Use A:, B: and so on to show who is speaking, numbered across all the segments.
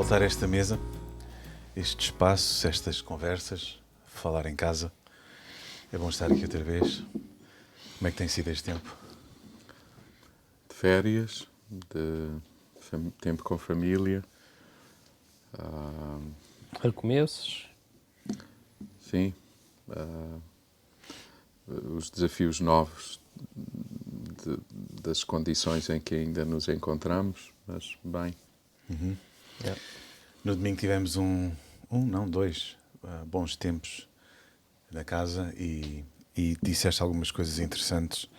A: voltar a esta mesa, este espaço, estas conversas, falar em casa. É bom estar aqui outra vez. Como é que tem sido este tempo?
B: De férias, de tempo com família.
C: Recomeços.
B: Sim. Os desafios novos das condições em que ainda nos encontramos, mas bem.
A: Uhum. Yeah. No domingo tivemos dois bons tempos na casa e disseste algumas coisas interessantes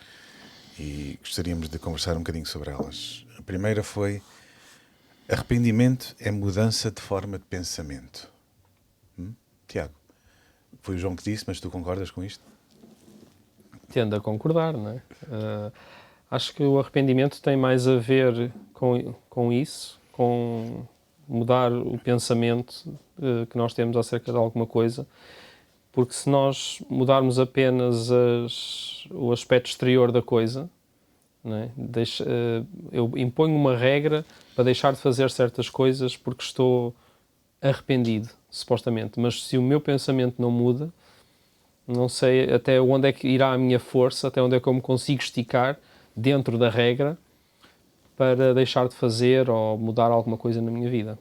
A: e gostaríamos de conversar um bocadinho sobre elas. A primeira foi: arrependimento é mudança de forma de pensamento. Tiago, foi o João que disse, mas tu concordas com isto?
C: Tendo a concordar, não é? Acho que o arrependimento tem mais a ver com isso, com mudar o pensamento que nós temos acerca de alguma coisa, porque se nós mudarmos apenas o aspecto exterior da coisa, não é? Eu imponho uma regra para deixar de fazer certas coisas porque estou arrependido, supostamente, mas se o meu pensamento não muda, não sei até onde é que irá a minha força, até onde é que eu me consigo esticar dentro da regra para deixar de fazer ou mudar alguma coisa na minha vida,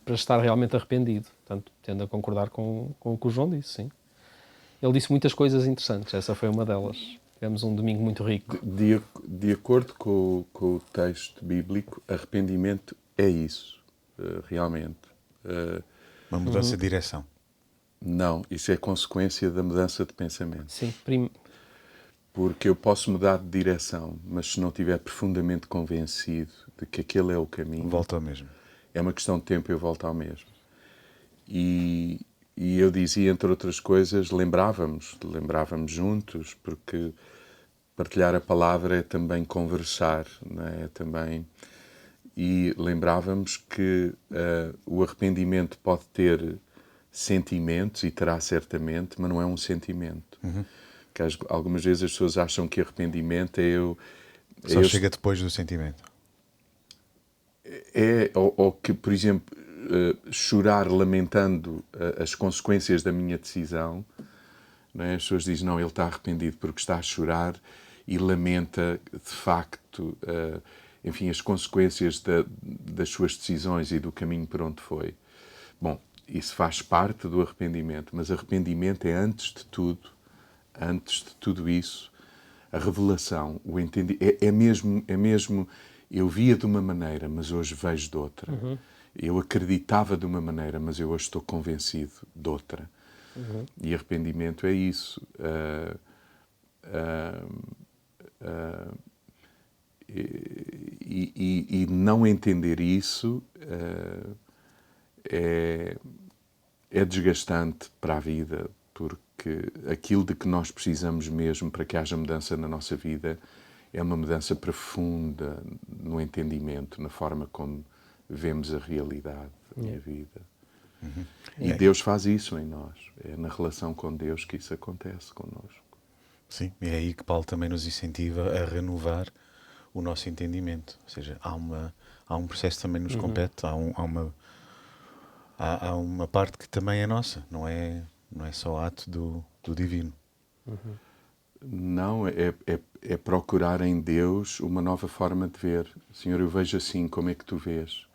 C: para estar realmente arrependido. Portanto, tendo a concordar com o que o João disse, sim. Ele disse muitas coisas interessantes, essa foi uma delas. Tivemos um domingo muito rico.
B: De acordo com o texto bíblico, arrependimento é isso, realmente.
A: Uma mudança de direção.
B: Não, isso é consequência da mudança de pensamento.
C: Sim,
B: Porque eu posso mudar de direção, mas se não estiver profundamente convencido de que aquele é o caminho...
A: Volta ao mesmo.
B: É uma questão de tempo e eu volto ao mesmo. E eu dizia, entre outras coisas, lembrávamos juntos, porque partilhar a palavra é também conversar, não é? É também... E lembrávamos que o arrependimento pode ter sentimentos, e terá certamente, mas não é um sentimento. Que algumas vezes as pessoas acham que arrependimento
A: Só chega depois do sentimento.
B: Ou que, por exemplo, chorar lamentando as consequências da minha decisão, não é? As pessoas dizem, não, ele está arrependido porque está a chorar e lamenta, de facto, enfim, as consequências das suas decisões e do caminho por onde foi. Bom, isso faz parte do arrependimento, mas arrependimento é, antes de tudo isso, a revelação, o entendimento. É mesmo, eu via de uma maneira, mas hoje vejo de outra. Eu acreditava de uma maneira, mas eu hoje estou convencido de outra. E arrependimento é isso. E não entender isso é desgastante para a vida, porque aquilo de que nós precisamos mesmo para que haja mudança na nossa vida é uma mudança profunda no entendimento, na forma como vemos a realidade da minha vida. E Deus faz isso em nós. É na relação com Deus que isso acontece connosco.
A: Sim, e é aí que Paulo também nos incentiva a renovar o nosso entendimento. Ou seja, há um processo que também nos compete, há uma parte que também é nossa, não é só ato do divino.
B: Não, é procurar em Deus uma nova forma de ver. Senhor, eu vejo assim, como é que tu vês?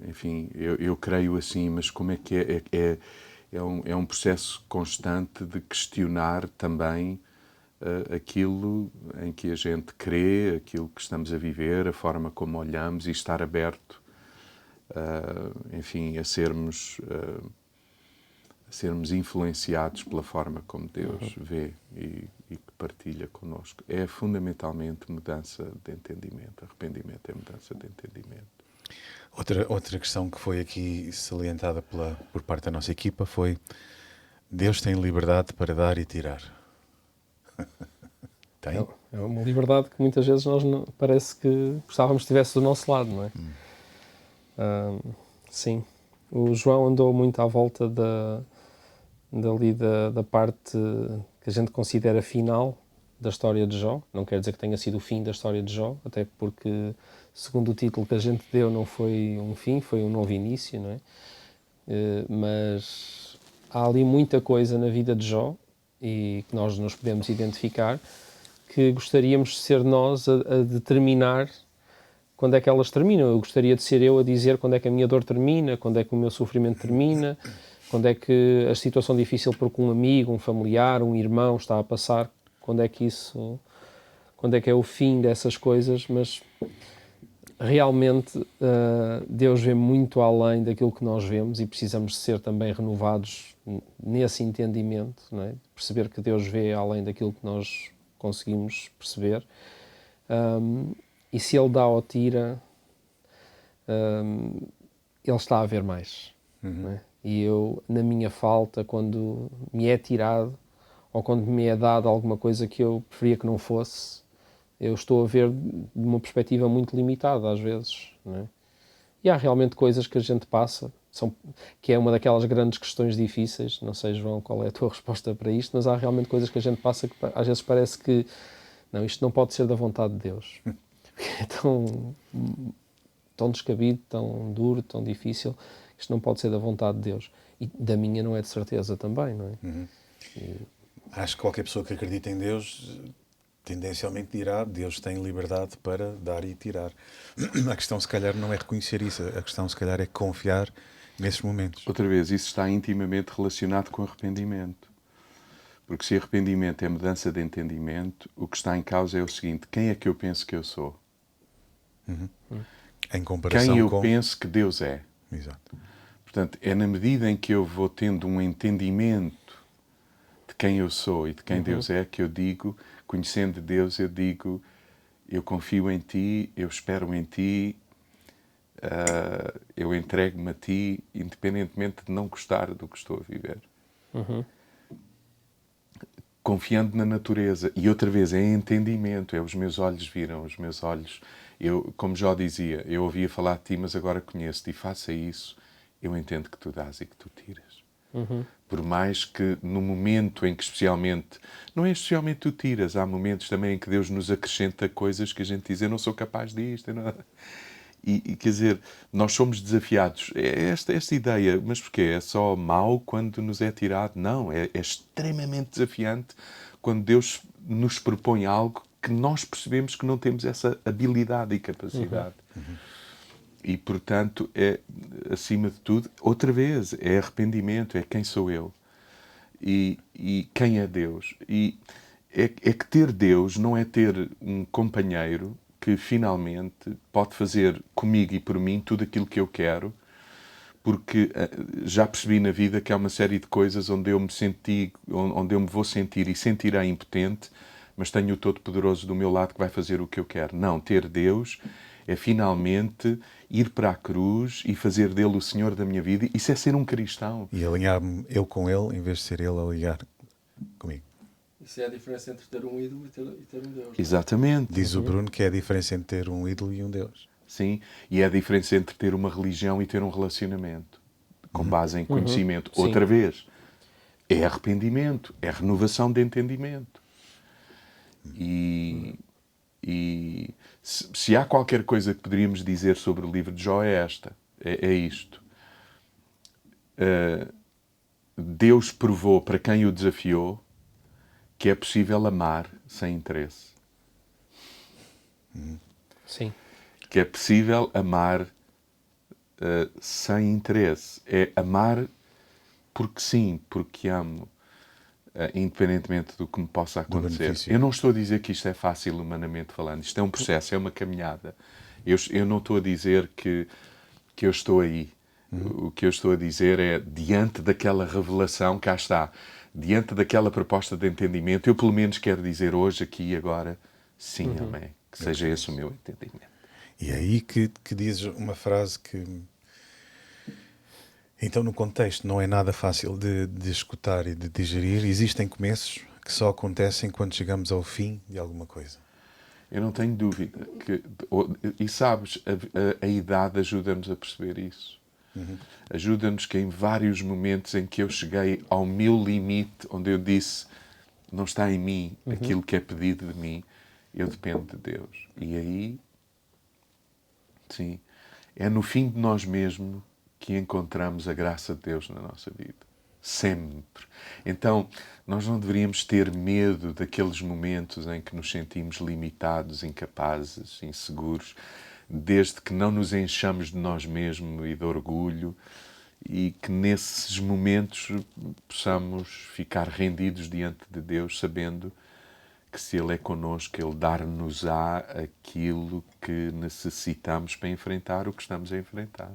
B: Enfim, eu creio assim, mas como é que é um processo constante de questionar também aquilo em que a gente crê, aquilo que estamos a viver, a forma como olhamos, e estar aberto, enfim, a sermos influenciados pela forma como Deus vê e que partilha connosco. É fundamentalmente mudança de entendimento. Arrependimento é mudança de entendimento.
A: Outra questão que foi aqui salientada por parte da nossa equipa foi: Deus tem liberdade para dar e tirar. Tem?
C: É uma liberdade que muitas vezes nós parece que gostávamos que estivesse do nosso lado, não é? Sim. O João andou muito à volta da parte que a gente considera final da história de Jó. Não quer dizer que tenha sido o fim da história de Jó, até porque segundo o título que a gente deu, não foi um fim, foi um novo início, não é? Mas há ali muita coisa na vida de Jó e que nós nos podemos identificar, que gostaríamos de ser nós a determinar quando é que elas terminam. Eu gostaria de ser eu a dizer quando é que a minha dor termina, quando é que o meu sofrimento termina, quando é que a situação difícil porque um amigo, um familiar, um irmão está a passar, quando é que é o fim dessas coisas, mas realmente Deus vê muito além daquilo que nós vemos e precisamos ser também renovados nesse entendimento, não é? Perceber que Deus vê além daquilo que nós conseguimos perceber. E se Ele dá ou tira, Ele está a ver mais. Não é? E eu, na minha falta, quando me é tirado ou quando me é dado alguma coisa que eu preferia que não fosse, eu estou a ver de uma perspectiva muito limitada, às vezes. Não é? E há realmente coisas que a gente passa, que é uma daquelas grandes questões difíceis. Não sei, João, qual é a tua resposta para isto, mas há realmente coisas que a gente passa que às vezes parece que não, isto não pode ser da vontade de Deus. É tão descabido, tão duro, tão difícil. Isto não pode ser da vontade de Deus. E da minha não é de certeza também, não é?
A: Acho que qualquer pessoa que acredita em Deus tendencialmente dirá: Deus tem liberdade para dar e tirar. A questão, se calhar, não é reconhecer isso. A questão, se calhar, é confiar nesses momentos.
B: Outra vez, isso está intimamente relacionado com arrependimento. Porque se arrependimento é mudança de entendimento, o que está em causa é o seguinte: quem é que eu penso que eu sou?
A: Em comparação
B: quem eu
A: com...
B: penso que Deus é.
A: Exato.
B: Portanto, é na medida em que eu vou tendo um entendimento de quem eu sou e de quem Deus é, que eu digo, conhecendo Deus, eu digo: eu confio em Ti, eu espero em Ti, eu entrego-me a Ti, independentemente de não gostar do que estou a viver. Confiando na natureza. E outra vez, é entendimento, é os meus olhos viram, os meus olhos... Eu, como já dizia, eu ouvia falar de Ti, mas agora conheço-te, e faça isso, eu entendo que Tu dás e que Tu tiras. Por mais que no momento em que especialmente... Não é especialmente Tu tiras, há momentos também em que Deus nos acrescenta coisas que a gente diz: eu não sou capaz disto, eu não... E quer dizer, nós somos desafiados. É esta ideia, mas porquê? É só mau quando nos é tirado? Não, é extremamente desafiante quando Deus nos propõe algo que nós percebemos que não temos essa habilidade e capacidade. E, portanto, é, acima de tudo, outra vez, é arrependimento, é quem sou eu e quem é Deus. E é que ter Deus não é ter um companheiro que finalmente pode fazer comigo e por mim tudo aquilo que eu quero, porque já percebi na vida que há uma série de coisas onde eu me vou sentir e sentirei impotente, mas tenho o Todo-Poderoso do meu lado que vai fazer o que eu quero. Não, ter Deus é finalmente ir para a cruz e fazer dele o Senhor da minha vida. Isso é ser um cristão.
A: E alinhar-me eu com Ele, em vez de ser Ele a ligar comigo.
D: Isso é a diferença entre ter um ídolo e ter um Deus.
B: Exatamente.
A: Diz o Bruno que é a diferença entre ter um ídolo e um Deus.
B: Sim, e é a diferença entre ter uma religião e ter um relacionamento com base em conhecimento.
C: Sim.
B: Outra vez, é arrependimento, é renovação de entendimento. E se há qualquer coisa que poderíamos dizer sobre o livro de Jó, é isto. Deus provou para quem o desafiou que é possível amar sem interesse.
C: Sim.
B: Que é possível amar sem interesse. É amar porque sim, porque amo, independentemente do que me possa acontecer. Eu não estou a dizer que isto é fácil humanamente falando. Isto é um processo, é uma caminhada. Eu não estou a dizer que eu estou aí. O que eu estou a dizer é, diante daquela revelação, cá está, diante daquela proposta de entendimento, eu pelo menos quero dizer hoje, aqui e agora, sim, amém. Que seja esse o meu entendimento.
A: E é aí que dizes uma frase que... Então, no contexto, não é nada fácil de escutar e de digerir. Existem começos que só acontecem quando chegamos ao fim de alguma coisa.
B: Eu não tenho dúvida. E sabes, a idade ajuda-nos a perceber isso. Ajuda-nos que em vários momentos em que eu cheguei ao meu limite, onde eu disse, não está em mim aquilo que é pedido de mim, eu dependo de Deus. E aí Sim. É no fim de nós mesmos que encontramos a graça de Deus na nossa vida. Sempre. Então, nós não deveríamos ter medo daqueles momentos em que nos sentimos limitados, incapazes, inseguros, desde que não nos enchamos de nós mesmos e de orgulho, e que nesses momentos possamos ficar rendidos diante de Deus, sabendo que se Ele é connosco, Ele dar-nos-á aquilo que necessitamos para enfrentar o que estamos a enfrentar.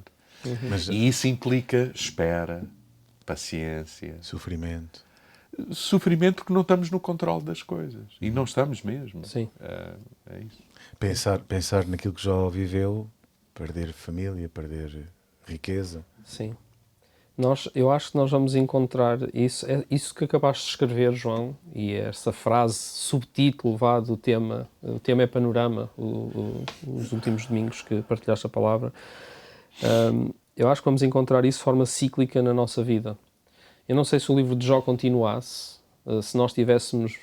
A: Mas
B: E isso implica espera, paciência,
A: sofrimento.
B: sofrimento, que não estamos no controle das coisas. E não estamos mesmo.
C: Sim.
B: É isso.
A: Pensar naquilo que Jó viveu, perder família, perder riqueza.
C: Sim. Eu acho que nós vamos encontrar isso, é isso que acabaste de escrever, João, e essa frase, subtítulo do tema, o tema é panorama, os últimos domingos que partilhaste a palavra. Eu acho que vamos encontrar isso de forma cíclica na nossa vida. Eu não sei se o livro de Jó continuasse, se nós tivéssemos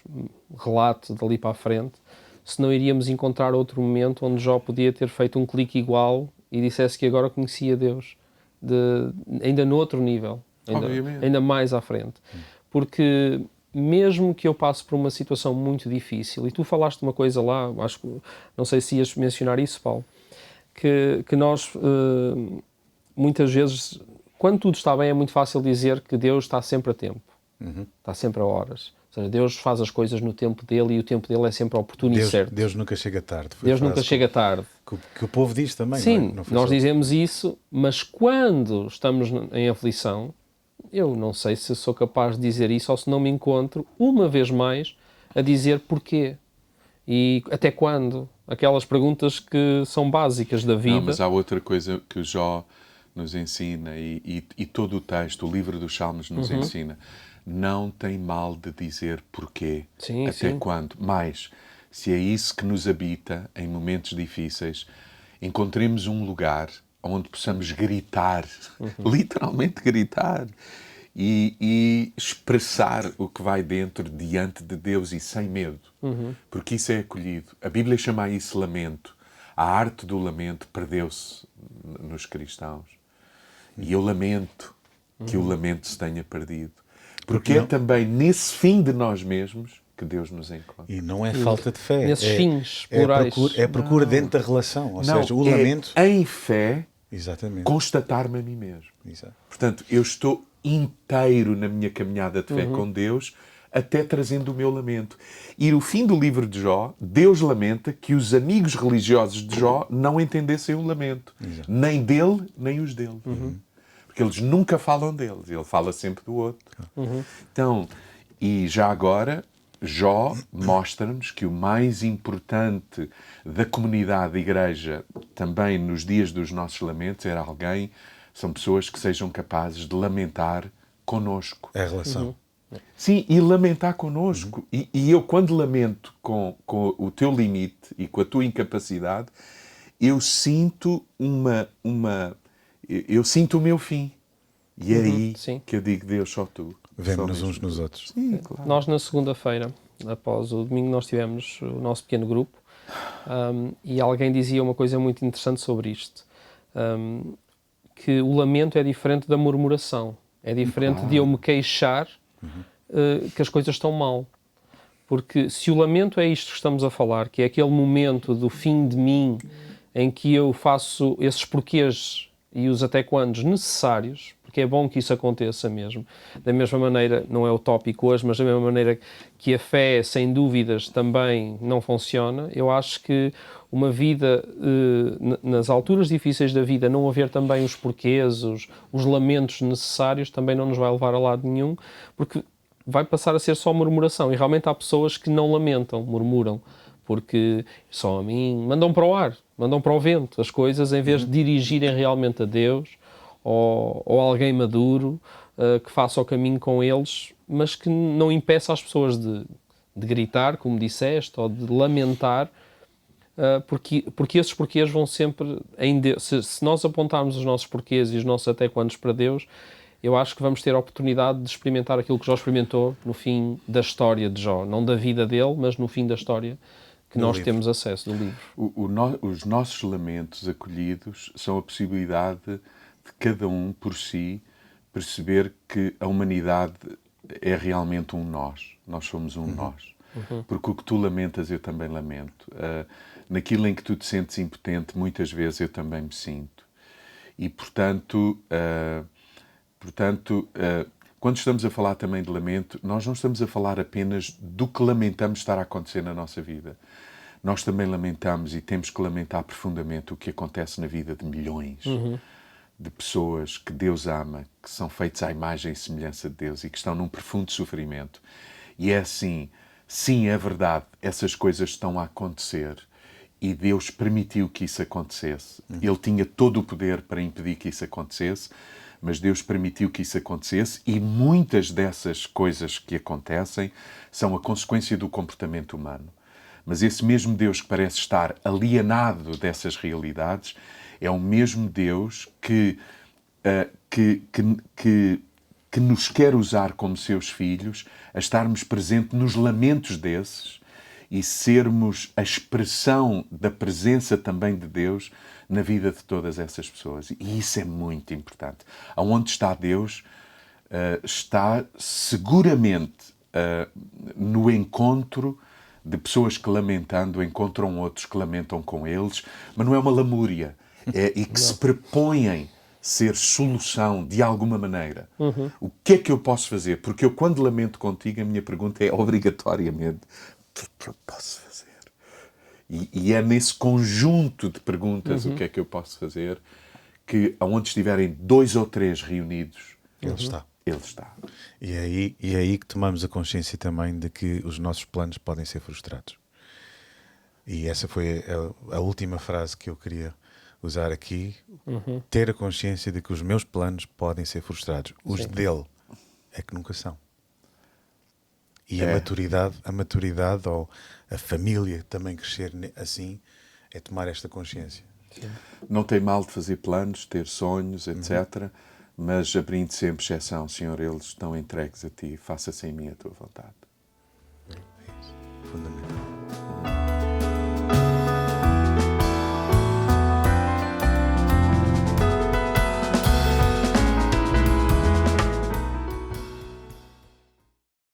C: relato dali para a frente, se não iríamos encontrar outro momento onde Jó podia ter feito um clique igual e dissesse que agora conhecia Deus, ainda no outro nível, ainda mais à frente. Porque mesmo que eu passe por uma situação muito difícil, e tu falaste de uma coisa lá, acho que, não sei se ias mencionar isso, Paulo, que nós muitas vezes, quando tudo está bem, é muito fácil dizer que Deus está sempre a tempo, está sempre a horas. Ou seja, Deus faz as coisas no tempo dele e o tempo dele é sempre oportuno e certo.
A: Deus nunca chega tarde.
C: Deus nunca chega tarde.
A: Que o povo diz também.
C: Sim,
A: não
C: nós dizemos isso, mas quando estamos em aflição, eu não sei se sou capaz de dizer isso ou se não me encontro, uma vez mais, a dizer porquê. E até quando? Aquelas perguntas que são básicas da vida.
B: Não, mas há outra coisa que o Jó nos ensina e todo o texto, o livro dos Salmos nos ensina. Não tem mal de dizer porquê, até quando. Mas, se é isso que nos habita em momentos difíceis, encontremos um lugar onde possamos gritar, literalmente gritar, e expressar o que vai dentro diante de Deus e sem medo, porque isso é acolhido. A Bíblia chama isso lamento. A arte do lamento perdeu-se nos cristãos. E eu lamento que o lamento se tenha perdido. Porque é também nesse fim de nós mesmos que Deus nos encontra.
A: E não é falta de fé.
C: Nesses fins plurais.
A: É procura dentro da relação. Ou seja, o lamento...
B: em fé,
A: exatamente,
B: constatar-me a mim mesmo.
A: Exato.
B: Portanto, eu estou inteiro na minha caminhada de fé com Deus, até trazendo o meu lamento. E no fim do livro de Jó, Deus lamenta que os amigos religiosos de Jó não entendessem o lamento.
A: Exato.
B: Nem dele, nem os dele. Porque eles nunca falam deles, ele fala sempre do outro. Então, e já agora, Jó mostra-nos que o mais importante da comunidade da igreja, também nos dias dos nossos lamentos, são pessoas que sejam capazes de lamentar connosco.
A: É a relação.
B: Sim, e lamentar connosco. E eu, quando lamento com o teu limite e com a tua incapacidade, eu sinto eu sinto o meu fim. E é aí que eu digo, Deus, só tu.
A: Vemo-nos uns nos outros.
B: Sim, claro.
C: Nós, na segunda-feira, após o domingo, nós tivemos o nosso pequeno grupo e alguém dizia uma coisa muito interessante sobre isto. Que o lamento é diferente da murmuração. É diferente de eu me queixar que as coisas estão mal. Porque se o lamento é isto que estamos a falar, que é aquele momento do fim de mim em que eu faço esses porquês e os até quandos necessários, porque é bom que isso aconteça mesmo. Da mesma maneira, não é o tópico hoje, mas da mesma maneira que a fé, sem dúvidas, também não funciona, eu acho que uma vida, nas alturas difíceis da vida, não haver também os porquês, os lamentos necessários, também não nos vai levar a lado nenhum, porque vai passar a ser só murmuração. E realmente há pessoas que não lamentam, murmuram, porque só a mim mandam para o ar, mandam para o vento as coisas, em vez de dirigirem realmente a Deus ou alguém maduro que faça o caminho com eles, mas que não impeça as pessoas de gritar, como disseste, ou de lamentar, porque esses porquês vão sempre em Deus. Se nós apontarmos os nossos porquês e os nossos até quantos para Deus, eu acho que vamos ter a oportunidade de experimentar aquilo que Jó experimentou no fim da história de Jó. Não da vida dele, mas no fim da história que nós temos acesso do livro.
B: Os nossos lamentos acolhidos são a possibilidade de cada um por si perceber que a humanidade é realmente um nós. Nós somos um nós. Porque o que tu lamentas, eu também lamento. Naquilo em que tu te sentes impotente, muitas vezes eu também me sinto. E, portanto, quando estamos a falar também de lamento, nós não estamos a falar apenas do que lamentamos estar a acontecer na nossa vida. Nós também lamentamos e temos que lamentar profundamente o que acontece na vida de milhões de pessoas que Deus ama, que são feitos à imagem e semelhança de Deus e que estão num profundo sofrimento. E é assim, sim, é verdade, essas coisas estão a acontecer e Deus permitiu que isso acontecesse. Ele tinha todo o poder para impedir que isso acontecesse, mas Deus permitiu que isso acontecesse e muitas dessas coisas que acontecem são a consequência do comportamento humano. Mas esse mesmo Deus que parece estar alienado dessas realidades é o mesmo Deus que nos quer usar como seus filhos a estarmos presentes nos lamentos desses e sermos a expressão da presença também de Deus na vida de todas essas pessoas. E isso é muito importante. Aonde está Deus, está seguramente no encontro de pessoas que lamentando encontram outros que lamentam com eles, mas não é uma lamúria, e que se propõem ser solução de alguma maneira. O que é que eu posso fazer? Porque eu, quando lamento contigo, a minha pergunta é obrigatoriamente: o que é que eu posso fazer? E é nesse conjunto de perguntas, o que é que eu posso fazer, que aonde estiverem 2 ou 3 reunidos,
A: Ele está.
B: Ele está.
A: E é aí que tomamos a consciência também de que os nossos planos podem ser frustrados. E essa foi a última frase que eu queria usar aqui. Ter a consciência de que os meus planos podem ser frustrados. Os dele é que nunca são. E a maturidade ou a família também crescer assim é tomar esta consciência.
C: Sim.
B: Não tem mal de fazer planos, ter sonhos, etc. Mas abrindo sempre exceção, Senhor, eles estão entregues a Ti. Faça-se em mim a Tua vontade.
A: É isso. Fundamental.